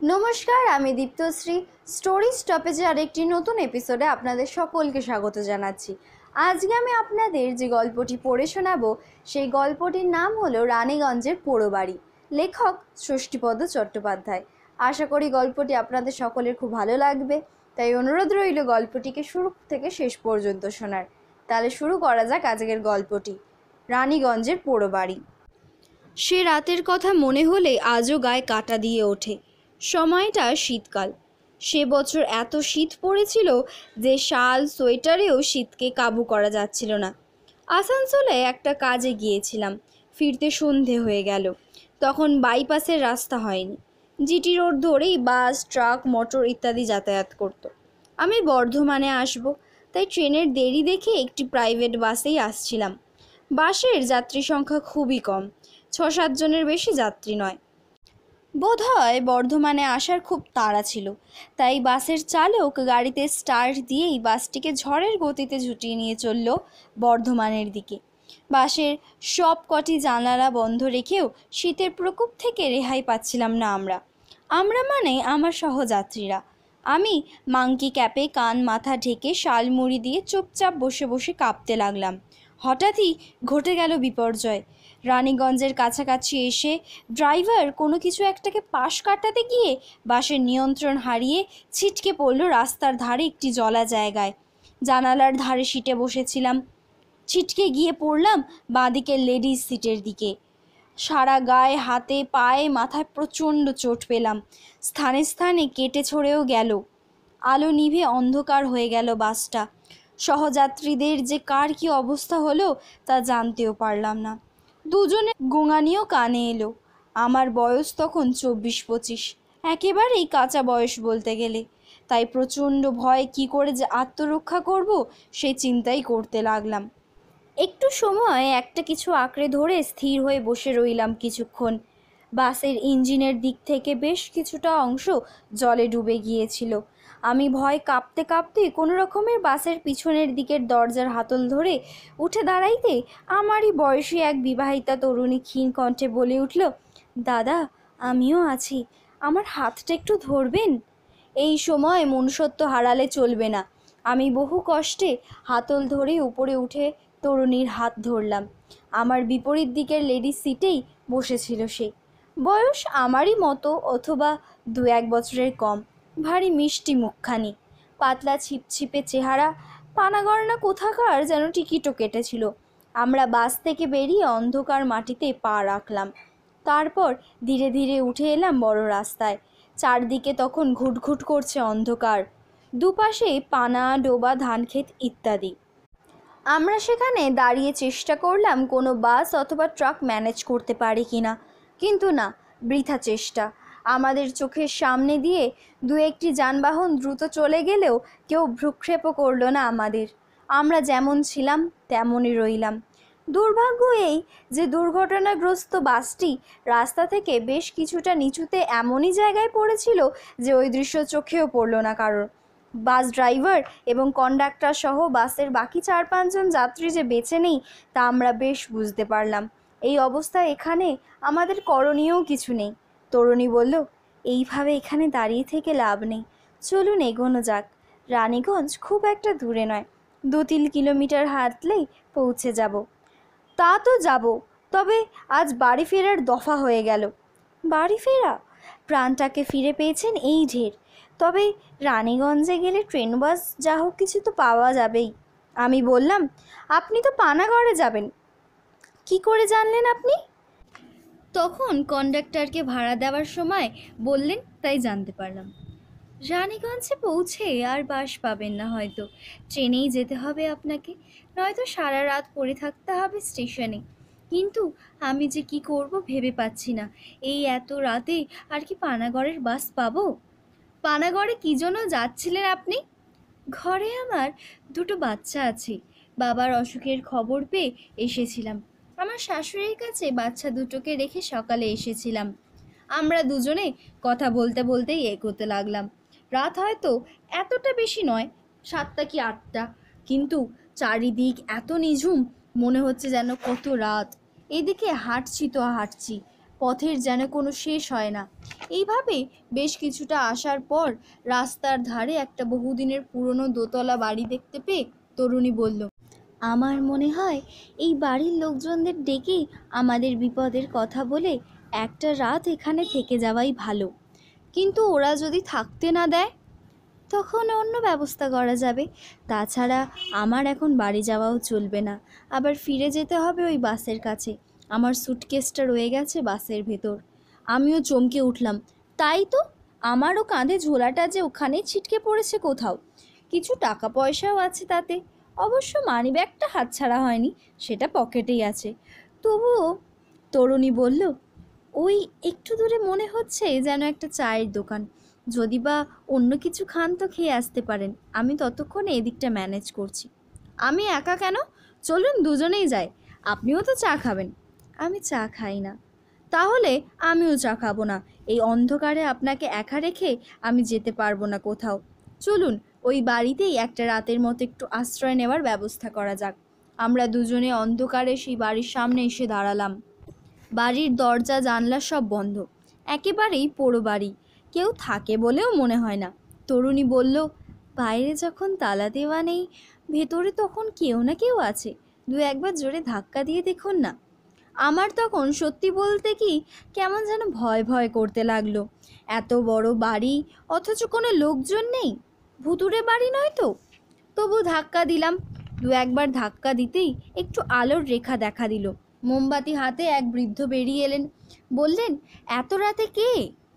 নমস্কার, আমি দীপ্তশ্রী। স্টোরি স্টপেজে আরেকটি নতুন এপিসোডে আপনাদের সকলকে স্বাগত জানাচ্ছি। আজকে আমি আপনাদের যে গল্পটি পড়ে শোনাবো সেই গল্পটির নাম হলো রানীগঞ্জের পোড়ো বাড়ি। লেখক ষষ্ঠীপদ চট্টোপাধ্যায়। আশা করি গল্পটি আপনাদের সকলের খুব ভালো লাগবে, তাই অনুরোধ রইল গল্পটিকে শুরু থেকে শেষ পর্যন্ত শোনার। তাহলে শুরু করা যাক আজকের গল্পটি। রানীগঞ্জের পোড়ো বাড়ি। সে রাতের কথা মনে হলে আজও গায়ে কাঁটা দিয়ে ওঠে। সময়টা শীতকাল। সে বছর এত শীত পড়েছিল যে শাল সোয়েটারেও শীতকে কাবু করা যাচ্ছিল না। আসানসোলে একটা কাজে গিয়েছিলাম, ফিরতে সন্ধে হয়ে গেল। তখন বাইপাসের রাস্তা হয়নি, জিটি রোড ধরেই বাস, ট্রাক, মোটর ইত্যাদি যাতায়াত করত। আমি বর্ধমানে আসব, তাই ট্রেনের দেরি দেখে একটি প্রাইভেট বাসেই আসছিলাম। বাসের যাত্রী সংখ্যা খুবই কম, 6-7 জনের বেশি যাত্রী নয়। বোধহয় বর্ধমানে আসার খুব তাড়া ছিল, তাই বাসের চালক গাড়িতে স্টার্ট দিয়েই বাসটিকে ঝড়ের গতিতে ঝুঁটিয়ে নিয়ে চলল বর্ধমানের দিকে। বাসের সব কটি জানালা বন্ধ রেখেও শীতের প্রকোপ থেকে রেহাই পাচ্ছিলাম না আমরা মানে আমার সহযাত্রীরা। আমি মাংকি ক্যাপে কান মাথা ঢেকে শাল মুড়ি দিয়ে চুপচাপ বসে বসে কাঁপতে লাগলাম। হঠাৎই ঘটে গেল বিপর্যয়। রানীগঞ্জের কাছাকাছি এসে ড্রাইভার কোনো কিছু একটাকে পাশ কাটাতে গিয়ে বাসের নিয়ন্ত্রণ হারিয়ে ছিটকে পড়ল রাস্তার ধারে একটি জলা জায়গায়। জানালার ধারে সিটে বসেছিলাম, ছিটকে গিয়ে পড়লাম বাঁদিকের লেডিস সিটের দিকে। সারা গায়ে, হাতে, পায়ে, মাথায় প্রচণ্ড চোট পেলাম। স্থানে স্থানে কেটে ছড়েও গেল। আলো নিভে অন্ধকার হয়ে গেল বাসটা। সহযাত্রীদের যে কার কি অবস্থা হলো তা জানতেও পারলাম না। দুজনে গোঙানিও কানে এলো। আমার বয়স তখন 24-25, একেবারেই কাঁচা বয়স বলতে গেলে। তাই প্রচণ্ড ভয়, কি করে যে আত্মরক্ষা করব সেই চিন্তাই করতে লাগলাম। একটু সময় একটা কিছু আঁকড়ে ধরে স্থির হয়ে বসে রইলাম কিছুক্ষণ। বাসের ইঞ্জিনের দিক থেকে বেশ কিছুটা অংশ জলে ডুবে গিয়েছিল। আমি ভয় কাঁপতে কাঁপতে কোনো রকমের বাসের পিছনের দিকের দরজার হাতল ধরে উঠে দাঁড়াইতে আমারই বয়সী এক বিবাহিতা তরুণী ক্ষীণ কণ্ঠে বলে উঠল, দাদা, আমিও আছি, আমার হাতটা একটু ধরবেন? এই সময় মনুষ্যত্ব হারালে চলবে না। আমি বহু কষ্টে হাতল ধরে উপরে উঠে তরুণীর হাত ধরলাম। আমার বিপরীত দিকের লেডিস সিটেই বসেছিল সে। বয়স আমারই মতো অথবা 2-1 বছরের কম। ভারী মিষ্টি মুখখানি, পাতলা ছিপছিপে চেহারা, পানাগড়না কোথাকার যেন টিকিটও কেটেছিল। আমরা বাস থেকে বেরিয়ে অন্ধকার মাটিতে পা রাখলাম। তারপর ধীরে ধীরে উঠে এলাম বড় রাস্তায়। চারদিকে তখন ঘুটঘুট করছে অন্ধকার, দুপাশে পানা, ডোবা, ধানক্ষেত ইত্যাদি। আমরা সেখানে দাঁড়িয়ে চেষ্টা করলাম কোনো বাস অথবা ট্রাক ম্যানেজ করতে পারি কিনা, কিন্তু না, বৃথা চেষ্টা। আমাদের চোখের সামনে দিয়ে 2-1টি যানবাহন দ্রুত চলে গেলেও কেউ ভ্রুক্ষেপও করলো না আমাদের। আমরা যেমন ছিলাম তেমনই রইলাম। দুর্ভাগ্য এই যে দুর্ঘটনাগ্রস্ত বাসটি রাস্তা থেকে বেশ কিছুটা নিচুতে এমনই জায়গায় পড়েছিল যে ওই দৃশ্য চোখেও পড়ল না কারোর। বাস ড্রাইভার এবং কন্ডাক্টর সহ বাসের বাকি 4-5 জন যাত্রী যে বেঁচে নেই তা আমরা বেশ বুঝতে পারলাম। এই অবস্থায় এখানে আমাদের করণীয়ও কিছু নেই। তরুণী বলল, এইভাবে এখানে দাঁড়িয়ে থেকে লাভ নেই, চলুন এগোনো যাক। রানীগঞ্জ খুব একটা দূরে নয়, 2-3 কিলোমিটার হাঁটলেই পৌঁছে যাব। তা তো যাব, তবে আজ বাড়ি ফেরার দফা হয়ে গেল। বাড়ি ফেরা? প্রাণটাকে ফিরে পেয়েছেন এই ঢের। তবে রানীগঞ্জে গেলে ট্রেন, বাস, যা হোক কিছু তো পাওয়া যাবেই। আমি বললাম, আপনি তো পানাগড়ে যাবেন, কি করে জানলেন আপনি? তখন কন্ডাক্টরকে ভাড়া দেওয়ার সময় বললেন, তাই জানতে পারলাম। রানীগঞ্জে পৌঁছে আর বাস পাবেন না হয়তো, ট্রেনেই যেতে হবে আপনাকে, নয়তো সারা রাত পড়ে থাকতে হবে স্টেশনে। কিন্তু আমি যে কি করব ভেবে পাচ্ছি না। এই এত রাতে আর কি পানাগড়ের বাস পাবো? পানাগড়ে কি জন্য যাচ্ছিলেন আপনি? ঘরে আমার 2টো বাচ্চা আছে, বাবার অসুখের খবর পেয়ে এসেছিলাম। আমার শাশুড়ির কাছে বাচ্চা দুটোকে রেখে সকালে এসেছিলাম। আমরা দুজনে কথা বলতে বলতেই এগোতে লাগলাম। রাত হয়তো এতটা বেশি নয়, 7টা কি 8টা, কিন্তু চারিদিক এত নিঝুম, মনে হচ্ছে যেন কত রাত। এদিকে হাঁটছি তো হাঁটছি, পথের যেন কোনো শেষ হয় না। এইভাবে বেশ কিছুটা আসার পর রাস্তার ধারে একটা বহুদিনের পুরনো দোতলা বাড়ি দেখতে পেয়ে তরুণী বলল, আমার মনে হয় এই বাড়ির লোকজনদের ডেকে আমাদের বিপদের কথা বলে একটা রাত এখানে থেকে যাওয়াই ভালো। কিন্তু ওরা যদি থাকতে না দেয় তখন অন্য ব্যবস্থা করা যাবে। তাছাড়া আমার এখন বাড়ি যাওয়াও চলবে না, আবার ফিরে যেতে হবে ওই বাসের কাছে। আমার সুটকেসটা রয়ে গেছে বাসের ভেতর। আমিও চমকে উঠলাম, তাই তো, আমারও কাঁধে ঝোলাটা যে ওখানেই ছিটকে পড়েছে কোথাও। কিছু টাকা পয়সাও আছে তাতে, অবশ্য মানিব্যাগটা হাতছাড়া হয়নি, সেটা পকেটেই আছে। তবুও, তরুণী বলল, ওই একটু দূরে মনে হচ্ছে যেন একটা চায়ের দোকান। যদি বা অন্য কিছু খান তো খেয়ে আসতে পারেন, আমি ততক্ষণে এদিকটা ম্যানেজ করছি। আমি একা কেন, চলুন দুজনেই যাই, আপনিও তো চা খাবেন। আমি চা খাই না। তাহলে আমিও চা খাবো না। এই অন্ধকারে আপনাকে একা রেখে আমি যেতে পারবো না কোথাও। চলুন ওই বাড়িতেই একটা রাতের মতো একটু আশ্রয় নেওয়ার ব্যবস্থা করা যাক। আমরা দুজনে অন্ধকারে সেই বাড়ির সামনে এসে দাঁড়ালাম। বাড়ির দরজা জানলা সব বন্ধ, একেবারেই পোড়ো বাড়ি, কেউ থাকে বলেও মনে হয় না। তরুণী বলল, বাইরে যখন তালা দেওয়া নেই, ভেতরে তখন কেউ না কেউ আছে, দু একবার জোরে ধাক্কা দিয়ে দেখুন না। আমার তখন সত্যি বলতে কি কেমন যেন ভয় ভয় করতে লাগলো। এত বড় বাড়ি অথচ কোনো লোকজন নেই, ভুতুড়ে বাড়ি নয় তো? তবু ধাক্কা দিলাম। দু একবার ধাক্কা দিতেই একটু আলোর রেখা দেখা দিল। মোমবাতি হাতে এক বৃদ্ধ বেরিয়ে এলেন, বললেন, এত রাতে কে?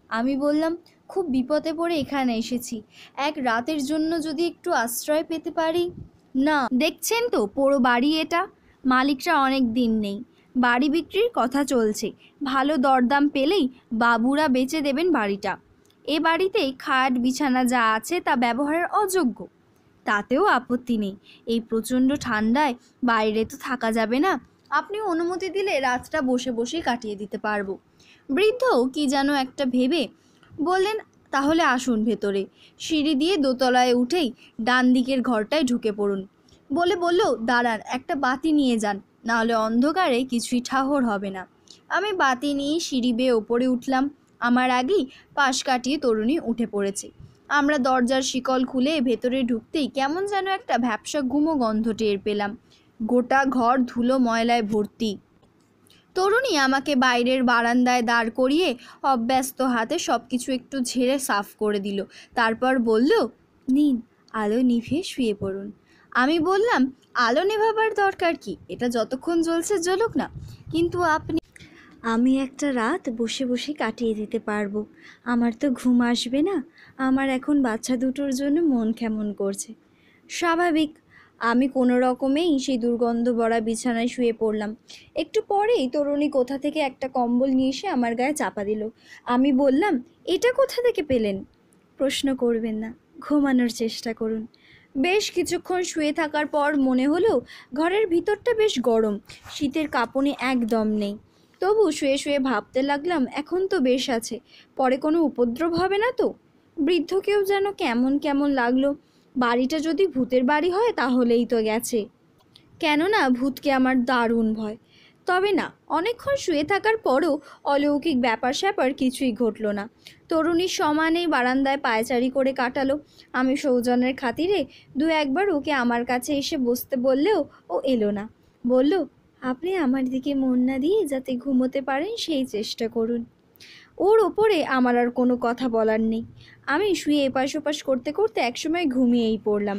আমি বললাম, খুব বিপদে পড়ে এখানে এসেছি, এক রাতের জন্য যদি একটু আশ্রয় পেতে পারি। না, দেখছেন তো পুরো বাড়ি এটা, মালিকরা অনেক দিন নেই, বাড়ি বিক্রির কথা চলছে, ভালো দরদাম পেলেই বাবুরা বেচে দেবেন বাড়িটা। এ বাড়িতেই খাট বিছানা যা আছে তা ব্যবহারের অযোগ্য। তাতেও আপত্তি নেই, এই প্রচণ্ড ঠান্ডায় বাইরে তো থাকা যাবে না, আপনি অনুমতি দিলে রাতটা বসে বসেই কাটিয়ে দিতে পারবো। বৃদ্ধও কি যেন একটা ভেবে বললেন, তাহলে আসুন ভেতরে। সিঁড়ি দিয়ে দোতলায় উঠেই ডান দিকের ঘরটায় ঢুকে পড়ুন। বলল, দাঁড়ান, একটা বাতি নিয়ে যান, নাহলে অন্ধকারে কিছুই ঠাহর হবে না। আমি বাতি নিয়ে সিঁড়ি বেয়ে ওপরে উঠলাম। আমার আগেই পাশ কাটিয়ে তরুণী উঠে পড়েছে। আমরা দরজার শিকল খুলে ভেতরে ঢুকতেই কেমন যেন একটা ভ্যাপসা গুমো গন্ধ টের পেলাম। গোটা ঘর ধুলো ময়লায় ভর্তি। তরুণী আমাকে বাইরের বারান্দায় দাঁড় করিয়ে অব্যস্ত হাতে সব কিছু একটু ঝেড়ে সাফ করে দিল। তারপর বলল, নিন, আলো নিভিয়ে শুয়ে পড়ুন। আমি বললাম, আলো নেভাবার দরকার কি, এটা যতক্ষণ জ্বলছে জ্বলুক না, কিন্তু আমি একটা রাত বসে বসে কাটিয়ে দিতে পারবো। আমার তো ঘুম আসবে না, আমার এখন বাচ্চা দুটোর জন্য মন কেমন করছে। স্বাভাবিক। আমি কোনো রকমেই সেই দুর্গন্ধ ভরা বিছানায় শুয়ে পড়লাম। একটু পরেই তরুণী কোথা থেকে একটা কম্বল নিয়ে এসে আমার গায়ে চাপা দিল। আমি বললাম, এটা কোথা থেকে পেলেন? প্রশ্ন করবেন না, ঘুমানোর চেষ্টা করুন। বেশ কিছুক্ষণ শুয়ে থাকার পর মনে হলো ঘরের ভিতরটা বেশ গরম, শীতের কাঁপুনি একদম নেই। তবু শুয়ে শুয়ে ভাবতে লাগলাম, এখন তো বেশ আছে, পরে কোনো উপদ্রব হবে না তো? বৃদ্ধকেও যেন কেমন কেমন লাগলো। বাড়িটা যদি ভূতের বাড়ি হয় তাহলেই তো গেছে, কেননা ভূতকে আমার দারুণ ভয়। তবে না, অনেকক্ষণ শুয়ে থাকার পরও অলৌকিক ব্যাপার স্যাপার কিছুই ঘটল না। তরুণীর সমানে বারান্দায় পায়চারি করে কাটালো। আমি সৌজন্যের খাতিরে দু একবার ওকে আমার কাছে এসে বসতে বললেও ও এলো না। বলল, আপনি আমার দিকে মন না দিয়ে যাতে ঘুমোতে পারেন সেই চেষ্টা করুন। ওর ওপরে আমার আর কোনো কথা বলার নেই। আমি শুয়ে এপাশ ওপাশ করতে করতে একসময় ঘুমিয়েই পড়লাম।